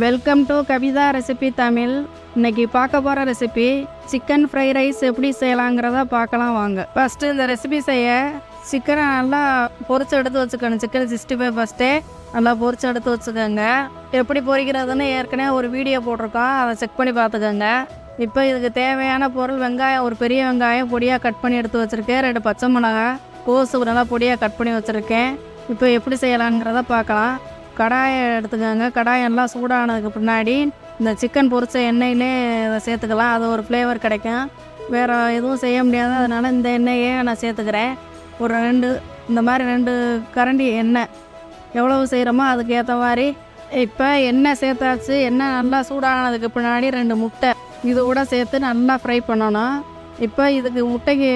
Welcome to Kavitha recipe Tamil. இன்னைக்கு பார்க்க போகிற ரெசிபி சிக்கன் ஃப்ரை ரைஸ் எப்படி செய்யலாங்கிறத பார்க்கலாம் வாங்க. ஃபஸ்ட்டு இந்த ரெசிபி செய்ய சிக்கனை நல்லா பொரிச்சு எடுத்து வச்சுக்கணும். சிக்கன் 65 ஃபஸ்ட்டே நல்லா பொரிச்சு எடுத்து வச்சுக்கோங்க. எப்படி பொரிக்கிறதுன்னு ஏற்கனவே ஒரு வீடியோ போட்டிருக்கோம், அதை செக் பண்ணி பார்த்துக்கோங்க. இப்போ இதுக்கு தேவையான பொருள் வெங்காயம், ஒரு பெரிய வெங்காயம் பொடியாக கட் பண்ணி எடுத்து வச்சுருக்கேன். 2 பச்சை மிளகாய், கோஸு நல்லா பொடியாக கட் பண்ணி வச்சுருக்கேன். இப்போ எப்படி செய்யலாங்கிறத பார்க்கலாம். கடாயை எடுத்துக்கோங்க. கடாய் எல்லாம் சூடானதுக்கு பின்னாடி இந்த சிக்கன் பொரிச்ச எண்ணெயிலே அதை சேர்த்துக்கலாம். அது ஒரு ஃப்ளேவர் கிடைக்கும். வேறு எதுவும் செய்ய முடியாது, அதனால் இந்த எண்ணெயே நான் சேர்த்துக்கிறேன். ஒரு 2 கரண்டி எண்ணெய், எவ்வளவு செய்கிறோமோ அதுக்கு ஏற்ற மாதிரி. இப்போ எண்ணெய் சேர்த்தாச்சு. எண்ணெய் நல்லா சூடானதுக்கு பின்னாடி 2 முட்டை இது கூட சேர்த்து நல்லா ஃப்ரை பண்ணணும். இப்போ இதுக்கு முட்டைக்கு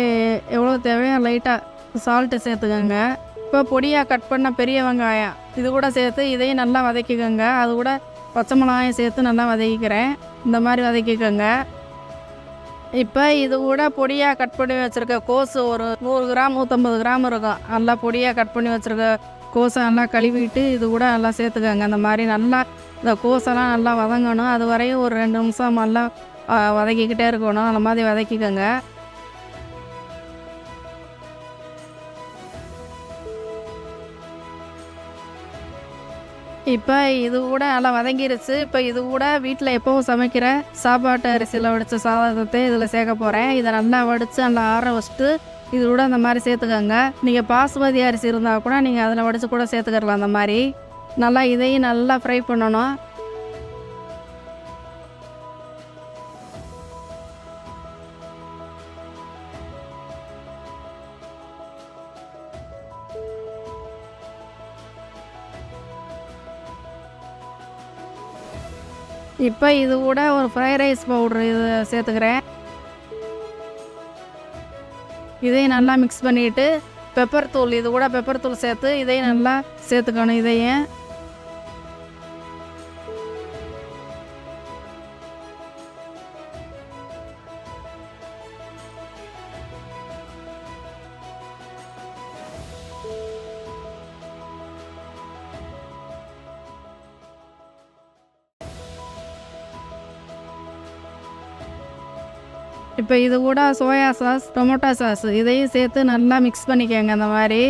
எவ்வளோ தேவையோ லைட்டாக சால்ட்டு சேர்த்துக்கோங்க. இப்போ பொடியாக கட் பண்ண பெரிய வெங்காயம் இது கூட சேர்த்து இதையும் நல்லா வதக்கிக்கோங்க. அது கூட பச்சை மிளகாயும் சேர்த்து நல்லா வதக்கிக்கிறேன். இந்த மாதிரி வதக்கிக்கோங்க. இப்போ இது கூட பொடியாக கட் பண்ணி வச்சுருக்க கோஸு ஒரு 100 கிராம் 150 கிராம் இருக்கும். நல்லா பொடியாக கட் பண்ணி வச்சுருக்க கோஸை நல்லா கழுவிட்டு இது கூட நல்லா சேர்த்துக்கோங்க. அந்த மாதிரி நல்லா இந்த கோஸெல்லாம் நல்லா வதங்கணும். அது வரையும் ஒரு 2 நிமிஷம் நல்லா வதக்கிக்கிட்டே இருக்கணும். அந்த மாதிரி வதக்கிக்கோங்க. இப்போ இது கூட நல்லா வதங்கிருச்சு. இப்போ இது கூட வீட்டில் எப்போவும் சமைக்கிற சாப்பாட்டு அரிசியில் வடித்த சாதத்தை இதில் சேர்க்க போகிறேன். இதை நல்லா வடித்து நல்லா ஆற வச்சுட்டு இது கூட அந்த மாதிரி சேர்த்துக்கோங்க. நீங்கள் பாசுமதி அரிசி இருந்தால் கூட நீங்கள் அதில் வடித்து கூட சேர்த்துக்கலாம். அந்த மாதிரி நல்லா இதையும் நல்லா ஃப்ரை பண்ணணும். இப்போ இது கூட ஒரு ஃப்ரை ரைஸ் பவுட்ரு இது சேர்த்துக்கிறேன். இதையும் நல்லா மிக்ஸ் பண்ணிவிட்டு பெப்பர் தூள் இது கூட பெப்பர் தூள் சேர்த்து இதையும் நல்லா சேர்த்துக்கணும். இதையும் இப்போ இது கூட சோயா சாஸ், டொமேட்டோ சாஸ் இதையும் சேர்த்து நல்லா மிக்ஸ் பண்ணிக்கோங்க. அந்த மாதிரி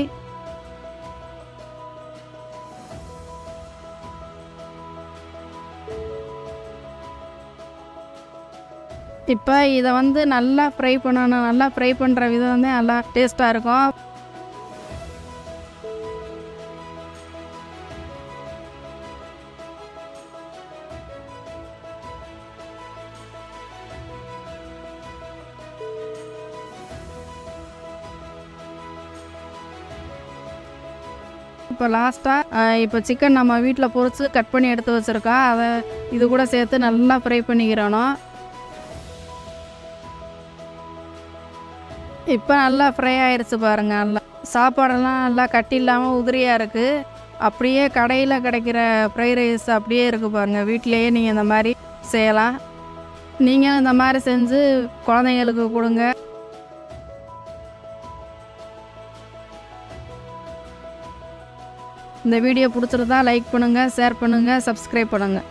இப்போ இதை நல்லா ஃப்ரை பண்ணணும். நல்லா ஃப்ரை பண்ணுற விதம் நல்லா டேஸ்ட்டாக இருக்கும். இப்போ லாஸ்ட்டாக இப்போ சிக்கன் நம்ம வீட்டில் பொரித்து கட் பண்ணி எடுத்து வச்சுருக்கோம். அதை இது கூட சேர்த்து நல்லா ஃப்ரை பண்ணிக்கிறணும். இப்போ நல்லா ஃப்ரை ஆயிடுச்சு பாருங்கள். நல்லா சாப்பாடெல்லாம் நல்லா கட்டி இல்லாமல் உதிரியாக இருக்குது. அப்படியே கடையில் கிடைக்கிற ஃப்ரை ரைஸ் அப்படியே இருக்குது பாருங்கள். வீட்டிலையே நீங்கள் இந்த மாதிரி செய்யலாம். நீங்கள் இந்த மாதிரி செஞ்சு குழந்தைங்களுக்கு கொடுங்க. இந்த வீடியோ பிடிச்சிருந்தா லைக் பண்ணுங்கள், ஷேர் பண்ணுங்கள், சப்ஸ்கிரைப் பண்ணுங்கள்.